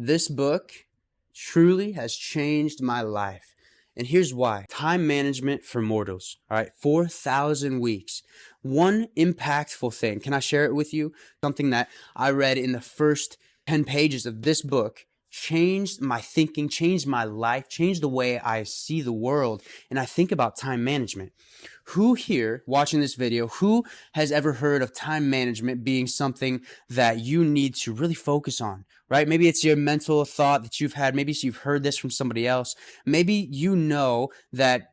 This book truly has changed my life. And here's why. Time management for mortals. All right, 4,000 weeks. One impactful thing. Can I share it with you? Something that I read in the first 10 pages of this book changed my thinking, changed my life, changed the way I see the world, and I think about time management. Who here watching this video, who has ever heard of time management being something that you need to really focus on, right? Maybe it's your mental thought that you've had. Maybe you've heard this from somebody else. Maybe you know that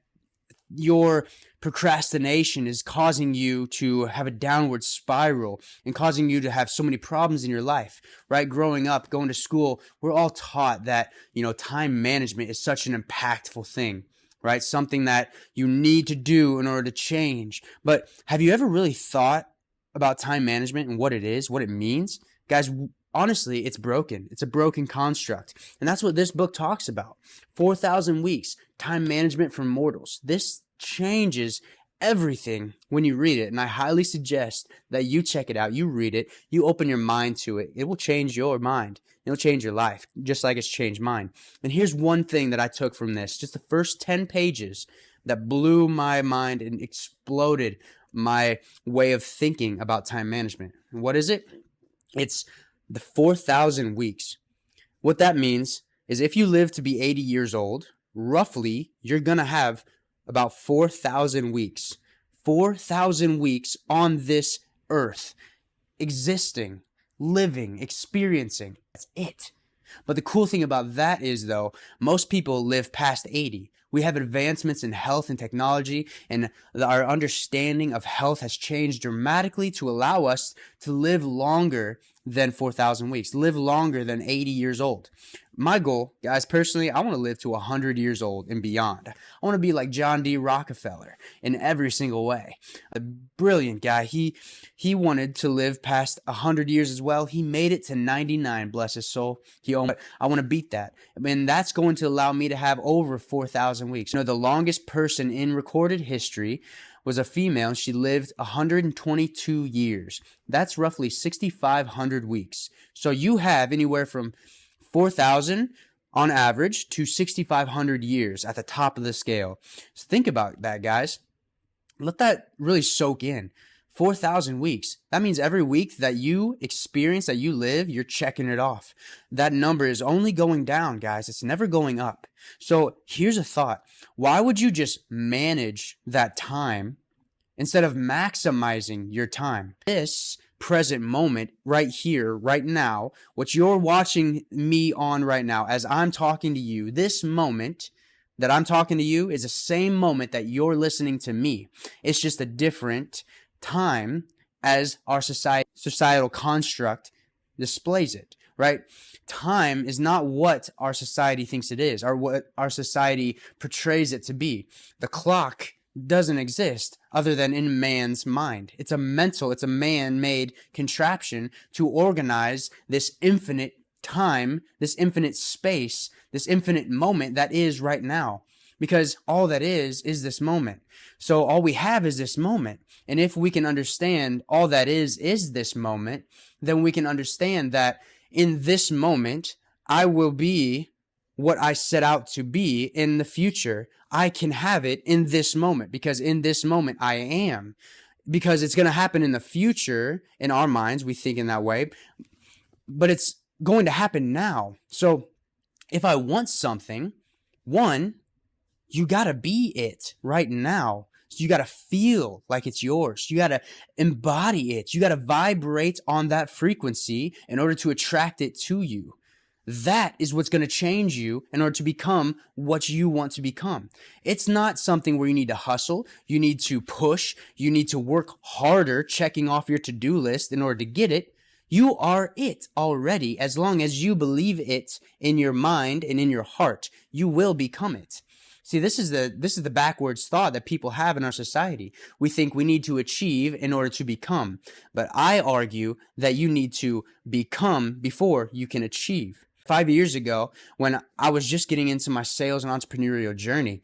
your procrastination is causing you to have a downward spiral and causing you to have so many problems in your life, right? Growing up, going to school, we're all taught that, time management is such an impactful thing, right? Something that you need to do in order to change. But have you ever really thought about time management and what it is, what it means? Guys, honestly, it's broken. It's a broken construct. And that's what this book talks about. 4,000 weeks, time management for mortals. This changes everything when you read it. And I highly suggest that you check it out. You read it. You open your mind to it. It will change your mind. It'll change your life, just like it's changed mine. And here's one thing that I took from this. Just the first 10 pages that blew my mind and exploded my way of thinking about time management. And what is it? It's the 4,000 weeks. What that means is if you live to be 80 years old, roughly, you're going to have about 4,000 weeks. 4,000 weeks on this earth, existing, living, experiencing. That's it. But the cool thing about that is, though, most people live past 80. We have advancements in health and technology, and our understanding of health has changed dramatically to allow us to live longer than 4,000 weeks, live longer than 80 years old. My goal, guys, personally, I want to live to 100 years old and beyond. I want to be like John D. Rockefeller in every single way. A brilliant guy. He wanted to live past 100 years as well. He made it to 99, bless his soul. I want to beat that. And that's going to allow me to have over 4,000 weeks. The longest person in recorded history was a female. She lived 122 years. That's roughly 6,500 weeks. So you have anywhere from 4,000 on average to 6,500 years at the top of the scale. So think about that, guys. Let that really soak in. 4,000 weeks. That means every week that you experience, that you live, you're checking it off. That number is only going down, guys. It's never going up. So here's a thought. Why would you just manage that time instead of maximizing your time? This present moment right here, right now, what you're watching me on right now as I'm talking to you, this moment that I'm talking to you is the same moment that you're listening to me. It's just a different time as our societal construct displays it, right? Time is not what our society thinks it is or what our society portrays it to be. The clock doesn't exist other than in man's mind. It's a man-made contraption to organize this infinite time, this infinite space, this infinite moment that is right now. Because all that is this moment. So all we have is this moment. And if we can understand all that is this moment, then we can understand that in this moment, I will be what I set out to be in the future. I can have it in this moment because in this moment I am. Because it's going to happen in the future in our minds. We think in that way. But it's going to happen now. So if I want something, one, you got to be it right now. So you got to feel like it's yours. You got to embody it. You got to vibrate on that frequency in order to attract it to you. That is what's going to change you in order to become what you want to become. It's not something where you need to hustle. You need to push. You need to work harder, checking off your to-do list in order to get it. You are it already. As long as you believe it in your mind and in your heart, you will become it. See, this is the backwards thought that people have in our society. We think we need to achieve in order to become. But I argue that you need to become before you can achieve. 5 years ago, when I was just getting into my sales and entrepreneurial journey,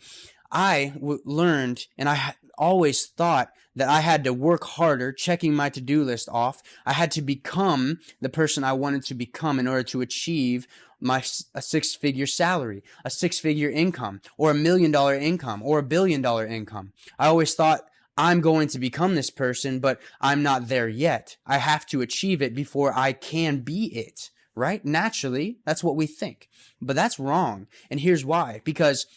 I learned, and I always thought that I had to work harder, checking my to-do list off. I had to become the person I wanted to become in order to achieve a six-figure salary, a six-figure income, or $1 million income, or $1 billion income. I always thought, I'm going to become this person, but I'm not there yet. I have to achieve it before I can be it, right? Naturally, that's what we think. But that's wrong. And here's why. Because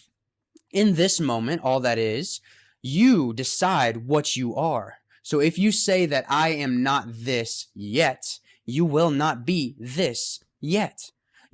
in this moment, all that is, you decide what you are. So if you say that I am not this yet, you will not be this yet.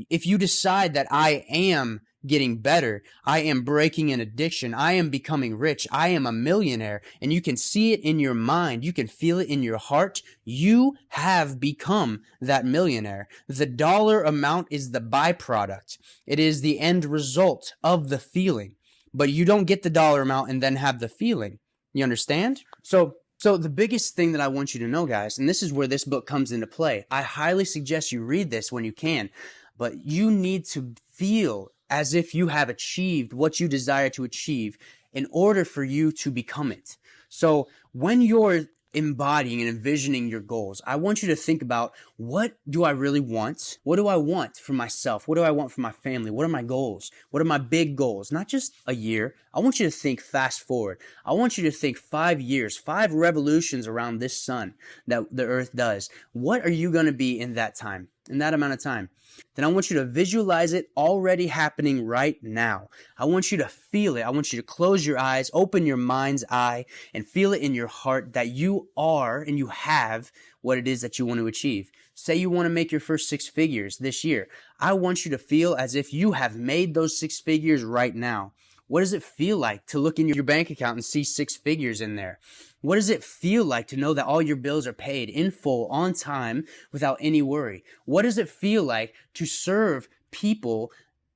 If you decide that I am getting better, I am breaking an addiction, I am becoming rich, I am a millionaire, and you can see it in your mind, you can feel it in your heart, you have become that millionaire. The dollar amount is the byproduct. It is the end result of the feeling. But you don't get the dollar amount and then have the feeling. You understand? So the biggest thing that I want you to know, guys, and this is where this book comes into play. I highly suggest you read this when you can, but you need to feel as if you have achieved what you desire to achieve in order for you to become it. So when you're embodying and envisioning your goals, I want you to think about, what do I really want? What do I want for myself? What do I want for my family? What are my goals? What are my big goals? Not just a year. I want you to think fast forward. I want you to think 5 years, 5 revolutions around this sun that the earth does. What are you going to be in that time, in that amount of time? Then I want you to visualize it already happening right now. I want you to feel it. I want you to close your eyes, open your mind's eye, and feel it in your heart that you are and you have what it is that you want to achieve. Say you want to make your first 6 figures this year. I want you to feel as if you have made those 6 figures right now. What does it feel like to look in your bank account and see 6 figures in there? What does it feel like to know that all your bills are paid in full, on time, without any worry? What does it feel like to serve people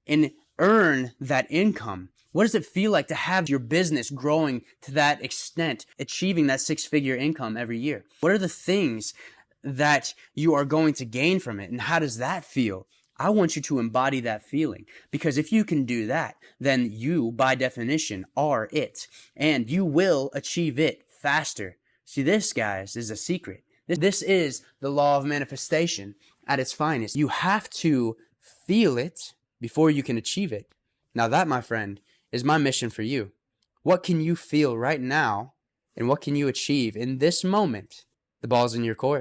and earn that income? What does it feel like to have your business growing to that extent, achieving that 6-figure income every year? What are the things that you are going to gain from it, and how does that feel? I want you to embody that feeling, because if you can do that, then you, by definition, are it, and you will achieve it faster. See, this, guys, is a secret. This is the law of manifestation at its finest. You have to feel it before you can achieve it. Now that, my friend, is my mission for you. What can you feel right now, and what can you achieve in this moment? The ball's in your court.